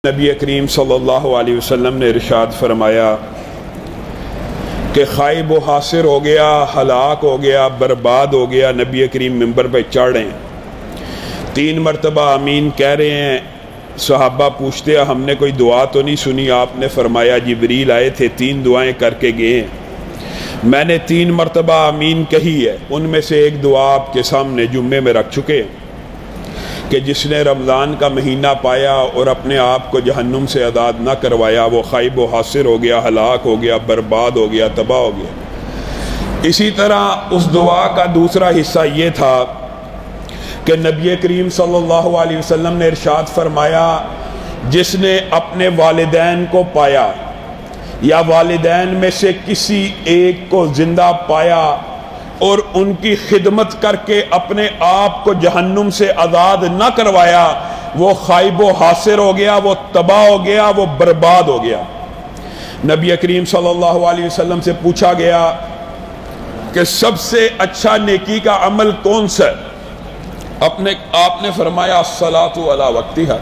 نبی کریم صلی اللہ علیہ وسلم نے ارشاد فرمایا کہ خائب و حاصر ہو گیا، ہلاک ہو گیا، برباد ہو گیا۔ نبی کریم منبر پہ چڑھ رہے ہیں، 3 مرتبہ آمین کہہ رہے ہیں۔ صحابہ پوچھتے ہیں ہم نے کوئی دعا تو نہیں سنی؟ آپ نے فرمایا جبریل آئے تھے، 3 دعائیں کر کے گئے ہیں، میں نے 3 مرتبہ آمین کہی ہے۔ ان میں سے ایک دعا آپ کے سامنے جمعے میں رکھ چکے ہیں کہ جس نے رمضان کا مہینہ پایا اور اپنے آپ کو جہنم سے آزاد نہ کروایا، وہ خائب و حاصر ہو گیا، ہلاک ہو گیا، برباد ہو گیا، تباہ ہو گیا۔ اسی طرح اس دعا کا دوسرا حصہ یہ تھا کہ نبی کریم صلی اللہ علیہ وسلم نے ارشاد فرمایا جس نے اپنے والدین کو پایا یا والدین میں سے کسی ایک کو زندہ پایا اور ان کی خدمت کر کے اپنے آپ کو جہنم سے آزاد نہ کروایا، وہ خائب و حاصر ہو گیا، وہ تباہ ہو گیا، وہ برباد ہو گیا۔ نبی کریم صلی اللہ علیہ وسلم سے پوچھا گیا کہ سب سے اچھا نیکی کا عمل کون سا ہے؟ آپ نے فرمایا الصلاۃ علی وقتہا،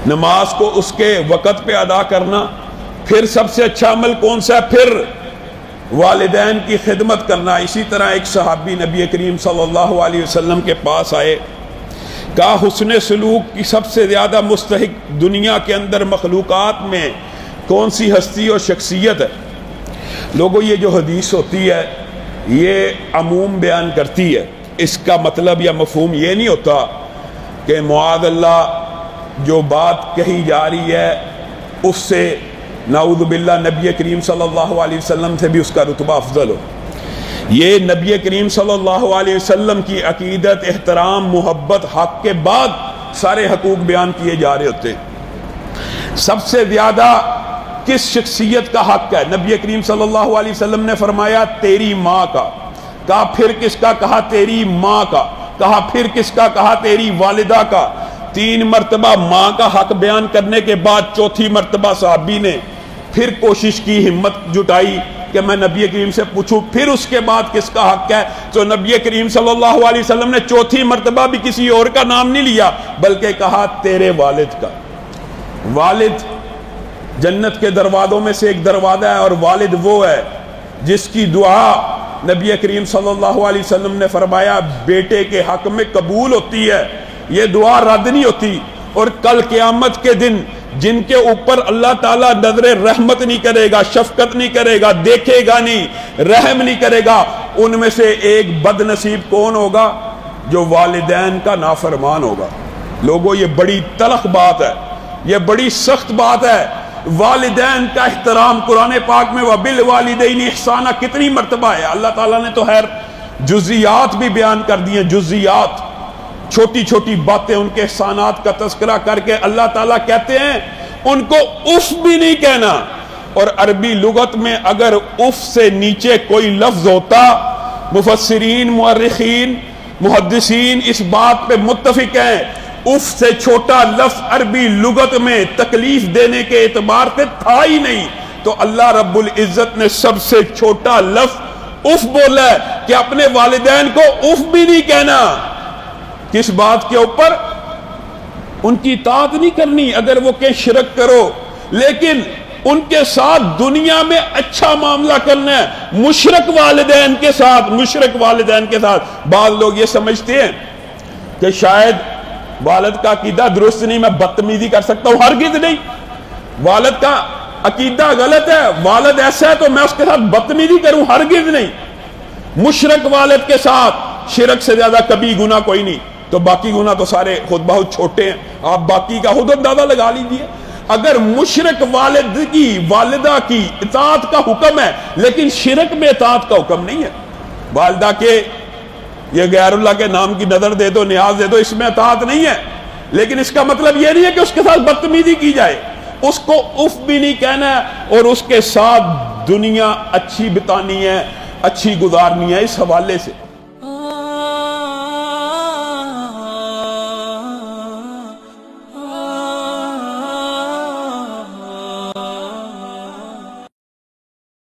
نماز کو اس کے وقت پہ ادا کرنا۔ پھر سب سے اچھا عمل کون سا ہے؟ پھر والدین کی خدمت کرنا۔ اسی طرح ایک صحابی نبی کریم صلی اللہ علیہ وسلم کے پاس آئے، کہا حسن سلوک کی سب سے زیادہ مستحق دنیا کے اندر مخلوقات میں کون سی ہستی اور شخصیت ہے؟ لوگوں یہ جو حدیث ہوتی ہے یہ عموم بیان کرتی ہے، اس کا مطلب یا مفہوم یہ نہیں ہوتا کہ معاذ اللہ جو بات کہی جا رہی ہے اس سے نعوذ باللہ نبی کریم صلی اللہ علیہ وسلم سے بھی اس کا رتبہ افضل ہو۔ یہ نبی کریم صلی اللہ علیہ وسلم کی عقیدت، احترام، محبت، حق کے بعد سارے حقوق بیان کیے جا رہے ہوتے ہیں۔ سب سے زیادہ کس شخصیت کا حق ہے؟ نبی کریم صلی اللہ علیہ وسلم نے فرمایا تیری ماں کا۔ کہا پھر کس کا؟ کہا تیری ماں کا۔ کہا پھر کس کا؟ کہا تیری والدہ کا۔ 3 مرتبہ ماں کا حق بیان کرنے کے بعد 4تھی مرتبہ صحابی نے پھر کوشش کی، ہمت جٹائی کہ میں نبی کریم سے پوچھوں پھر اس کے بعد کس کا حق ہے؟ تو نبی کریم صلی اللہ علیہ وسلم نے 4تھی مرتبہ بھی کسی اور کا نام نہیں لیا بلکہ کہا تیرے والد کا۔ والد جنت کے دروازوں میں سے ایک دروازہ ہے، اور والد وہ ہے جس کی دعا نبی کریم صلی اللہ علیہ وسلم نے فرمایا بیٹے کے حق میں قبول ہوتی ہے، یہ دعا رد نہیں ہوتی۔ اور کل قیامت کے دن جن کے اوپر اللہ تعالیٰ نظر رحمت نہیں کرے گا، شفقت نہیں کرے گا، دیکھے گا نہیں، رحم نہیں کرے گا، ان میں سے ایک بد نصیب کون ہوگا؟ جو والدین کا نافرمان ہوگا۔ لوگوں یہ بڑی تلخ بات ہے، یہ بڑی سخت بات ہے۔ والدین کا احترام قرآن پاک میں وَبِالْوَالِدَيْنِ احسانہ کتنی مرتبہ ہے؟ اللہ تعالیٰ نے تو خیر جزیات بھی بیان کر دی ہیں، جزیات، چھوٹی چھوٹی باتیں، ان کے احسانات کا تذکرہ کر کے اللہ تعالیٰ کہتے ہیں ان کو اف بھی نہیں کہنا۔ اور عربی لغت میں اگر اف سے نیچے کوئی لفظ ہوتا، مفسرین، مورخین، محدثین اس بات پہ متفق ہیں، اف سے چھوٹا لفظ عربی لغت میں تکلیف دینے کے اعتبار سے تھا ہی نہیں، تو اللہ رب العزت نے سب سے چھوٹا لفظ اف بولا ہے کہ اپنے والدین کو اف بھی نہیں کہنا۔ کس بات کے اوپر؟ ان کی اطاعت نہیں کرنی اگر وہ کہ شرک کرو، لیکن ان کے ساتھ دنیا میں اچھا معاملہ کرنا ہے۔ مشرک والدین کے ساتھ، مشرک والدین کے ساتھ بعض لوگ یہ سمجھتے ہیں کہ شاید والد کا عقیدہ درست نہیں، میں بدتمیزی کر سکتا ہوں۔ ہرگز نہیں، والد کا عقیدہ غلط ہے، والد ایسا ہے تو میں اس کے ساتھ بدتمیزی کروں، ہرگز نہیں۔ مشرک والد کے ساتھ شرک سے زیادہ کبھی گناہ کوئی نہیں، تو باقی گناہ تو سارے خود بہت چھوٹے ہیں، آپ باقی کا خود اندازہ لگا لیجئے۔ اگر مشرک والد کی، والدہ کی اطاعت کا حکم ہے لیکن شرک میں اطاعت کا حکم نہیں ہے، والدہ کے یہ غیر اللہ کے نام کی نظر دے دو، نیاز دے دو، اس میں اطاعت نہیں ہے، لیکن اس کا مطلب یہ نہیں ہے کہ اس کے ساتھ بدتمیزی کی جائے، اس کو اف بھی نہیں کہنا ہے اور اس کے ساتھ دنیا اچھی بتانی ہے، اچھی گزارنی ہے۔ اس حوالے سے